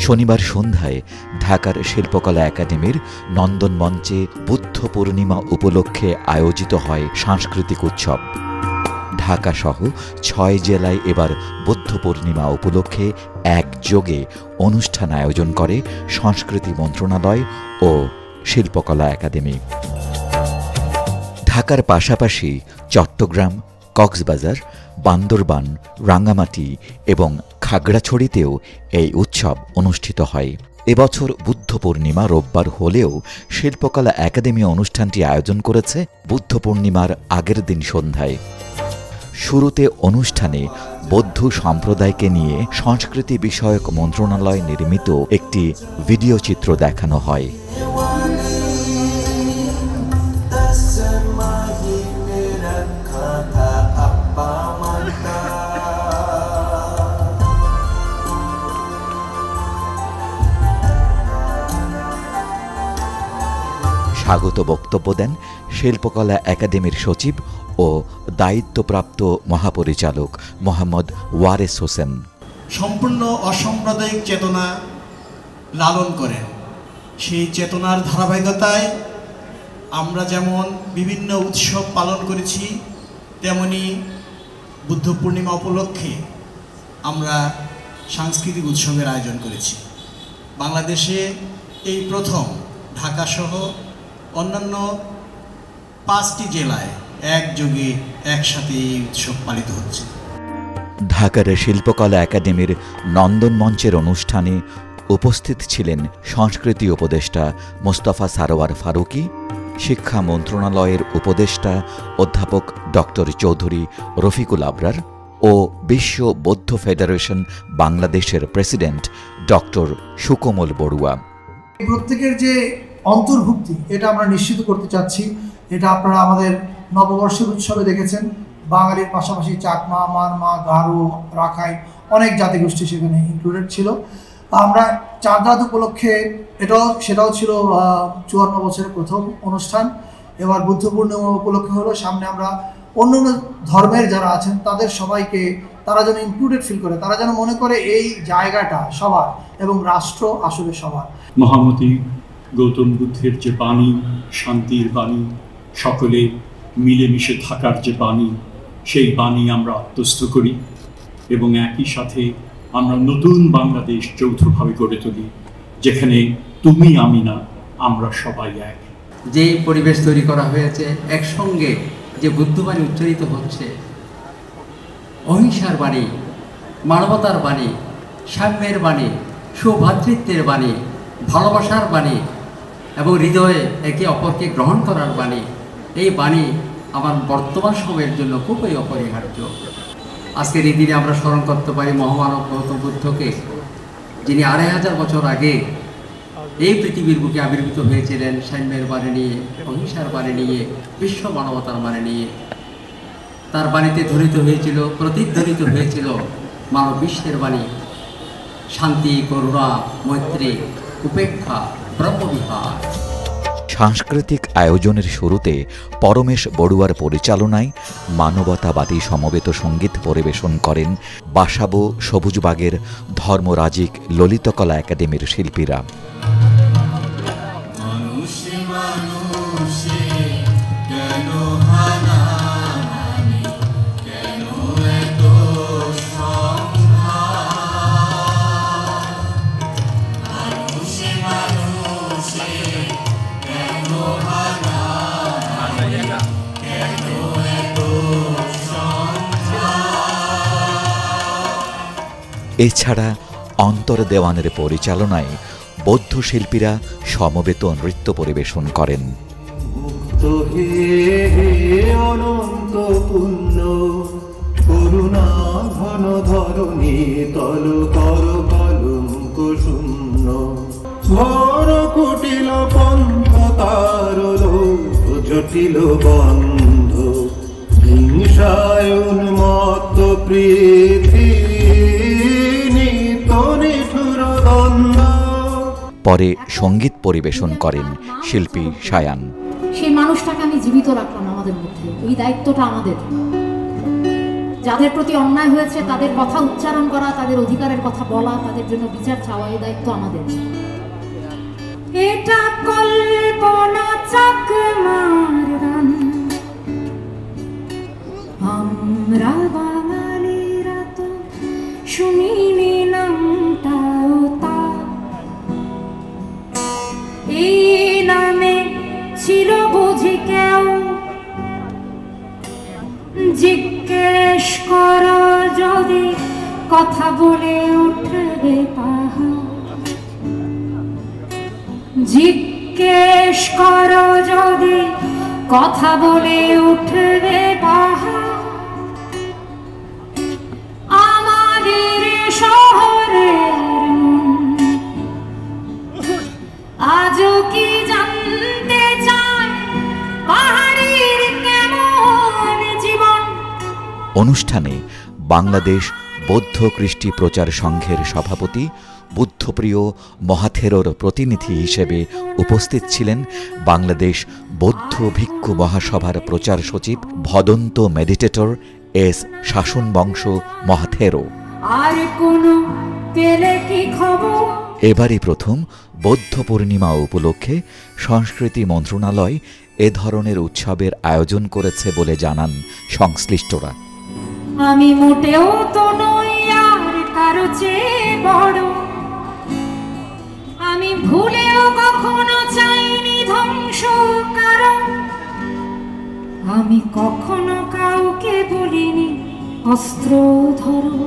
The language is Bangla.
শনিবার সন্ধ্যায় ঢাকার শিল্পকলা একাডেমির নন্দন মঞ্চে বুদ্ধ পূর্ণিমা উপলক্ষে আয়োজিত হয় সাংস্কৃতিক উৎসব। ঢাকাসহ ৬ জেলায় এবার বুদ্ধ পূর্ণিমা উপলক্ষে একযোগে অনুষ্ঠান আয়োজন করে সংস্কৃতি মন্ত্রণালয় ও শিল্পকলা একাডেমি। ঢাকার পাশাপাশি চট্টগ্রাম, কক্সবাজার, বান্দরবান, রাঙ্গামাটি এবং খাগড়াছড়িতেও এই উৎসব অনুষ্ঠিত হয়। এবছর বুদ্ধ পূর্ণিমা রোববার হলেও শিল্পকলা একাডেমি অনুষ্ঠানটি আয়োজন করেছে বুদ্ধ পূর্ণিমার আগের দিন সন্ধ্যায়। শুরুতে অনুষ্ঠানে বৌদ্ধ সম্প্রদায়কে নিয়ে সংস্কৃতি বিষয়ক মন্ত্রণালয় নির্মিত একটি ভিডিও চিত্র দেখানো হয়। স্বাগত বক্তব্য দেন শিল্পকলা একাডেমির সচিব ও দায়িত্বপ্রাপ্ত মহাপরিচালক মোহাম্মদ ওয়ারেস হোসেন। সম্পূর্ণ অসাম্প্রদায়িক চেতনা লালন করেন। সেই চেতনার ধারাবাহিকতায় আমরা যেমন বিভিন্ন উৎসব পালন করেছি, তেমনি বুদ্ধ পূর্ণিমা উপলক্ষে আমরা সাংস্কৃতিক উৎসবের আয়োজন করেছি। বাংলাদেশে এই প্রথম ঢাকাসহ অন্যান্য 5টি জেলায় একযোগে একসাথে এই উৎসব পালিত হচ্ছে। ঢাকার শিল্পকলা একাডেমির নন্দন মঞ্চের অনুষ্ঠানে উপস্থিত ছিলেন সংস্কৃতি উপদেষ্টা মোস্তফা সারোয়ার ফারুকী, শিক্ষা মন্ত্রণালয়ের উপদেষ্টা অধ্যাপক ডক্টর চৌধুরী রফিকুল আবরার ও বিশ্ব বৌদ্ধ ফেডারেশন বাংলাদেশের প্রেসিডেন্ট ডক্টর সুকোমল বড়ুয়া। প্রত্যেকের যে অন্তর্ভুক্তি, এটা আমরা নিশ্চিত করতে চাচ্ছি। এটা আপনারা আমাদের নববর্ষের উৎসবে দেখেছেন, বাঙালির পাশাপাশি চাকমা, মারমা, গারো, রাখাই অনেক জাতিগোষ্ঠী সেখানে ইনক্লুডেড ছিল। আমরা চাঁদ রাত উপলক্ষে সেটাও ছিল 54 বছরের প্রথম অনুষ্ঠান। এবার বুদ্ধ পূর্ণিমা উপলক্ষে হলো। সামনে আমরা অন্য অন্য ধর্মের যারা আছেন তাদের সবাইকে তারা যেন ইনক্লুডেড ফিল করে, তারা যেন মনে করে এই জায়গাটা সবার এবং রাষ্ট্র আসলে সবার। মহামতি গৌতম বুদ্ধের যে বাণী, শান্তির বাণী, সকলে মিলেমিশে থাকার যে বাণী, সেই বাণী আমরা আত্মস্থ করি এবং একই সাথে আমরা নতুন বাংলাদেশ যৌথভাবে গড়ে তুলি, যেখানে তুমি আমি না, আমরা সবাই এক। যে পরিবেশ তৈরি করা হয়েছে, একসঙ্গে যে বুদ্ধবাণী উচ্চারিত হচ্ছে, অহিংসার বাণী, মানবতার বাণী, সাম্যের বাণী, সৌভ্রাতৃত্বের বাণী, ভালোবাসার বাণী এবং হৃদয়ে একে অপরকে গ্রহণ করার বাণী, এই বাণী আমার বর্তমান সময়ের জন্য খুবই অপরিহার্য। আজকের এই দিনে আমরা স্মরণ করতে পারি মহামানব গৌতম বুদ্ধকে, যিনি 2500 বছর আগে এই পৃথিবীর বুকে আবির্ভূত হয়েছিলেন সাম্যের বাণী নিয়ে, অহিংসার বাণী নিয়ে, বিশ্ব মানবতার বাণী নিয়ে। তার বাণীতে ধ্বনিত হয়েছিল, প্রতিধ্বনিত হয়েছিল মানব বিশ্বের বাণী, শান্তি, করুণা, মৈত্রী, উপেক্ষা, ব্রহ্মবিহার। সাংস্কৃতিক আয়োজনের শুরুতে পরমেশ বড়ুয়ার পরিচালনায় মানবতাবাদী সমবেত সঙ্গীত পরিবেশন করেন বাসাবো সবুজবাগের ধর্মরাজিক ললিতকলা একাডেমির শিল্পীরা। এছাড়া অন্তর দেওয়ানের পরিচালনায় বৌদ্ধ শিল্পীরা সমবেত নৃত্য পরিবেশন করেন। অনন্ত পুণ্য করুণা ঘন ধরণী তল কর কলঙ্ক শূন্য ঘর কুটিল পন্থ তার জটিল বন্ধ হিংসায় উন্মত্ত পৃথিবী নিঠুর দ্বন্দ্ব। পরে সঙ্গীত পরিবেশন করেন শিল্পী সায়ান। সেই মানুষটাকে আমি জীবিত রাখলাম আমাদের মধ্যে, এই দায়িত্বটা আমাদের। যাদের প্রতি অন্যায় হয়েছে তাদের কথা উচ্চারণ করা, তাদের অধিকারের কথা বলা, তাদের জন্য বিচার চাওয়া, এই দায়িত্ব আমাদের। এটা কল্পনা চাকমার গান, আমরা বাঙালিরা তো শুনিনি নামটাও তা, এই নামে ছিল বুঝি কেউ, জিজ্ঞেস করো যদি কথা বলে উঠবে পাহাড়, জিজ্ঞেস করো যদি কথা বলে উঠবে পাহাড়, আমাদের শহরের মন আজও কি জানতে চায় পাহাড়ির কেমন জীবন। অনুষ্ঠানে বাংলাদেশ বৌদ্ধ কৃষ্টি প্রচার সংঘের সভাপতি, বুদ্ধপ্রিয় মহাথেরোর প্রতিনিধি হিসেবে উপস্থিত ছিলেন বাংলাদেশ বৌদ্ধ ভিক্ষু মহাসভার প্রচার সচিব ভদন্ত মেডিটেটর এস শাসন বংশ মহাথেরো। আর কোনো পেলে কি খবর? এবারই প্রথম বৌদ্ধ পূর্ণিমা উপলক্ষে সংস্কৃতি মন্ত্রণালয় এ ধরনের উৎসবের আয়োজন করেছে বলে জানান সংশ্লিষ্টরা। আমি মোটেও তো নই আর কারো চেয়ে বড়, আমি ভুলেও কখনো চাইনি ধ্বংস কারো, আমি কখনো কাউকে বলিনি অস্ত্র ধরো।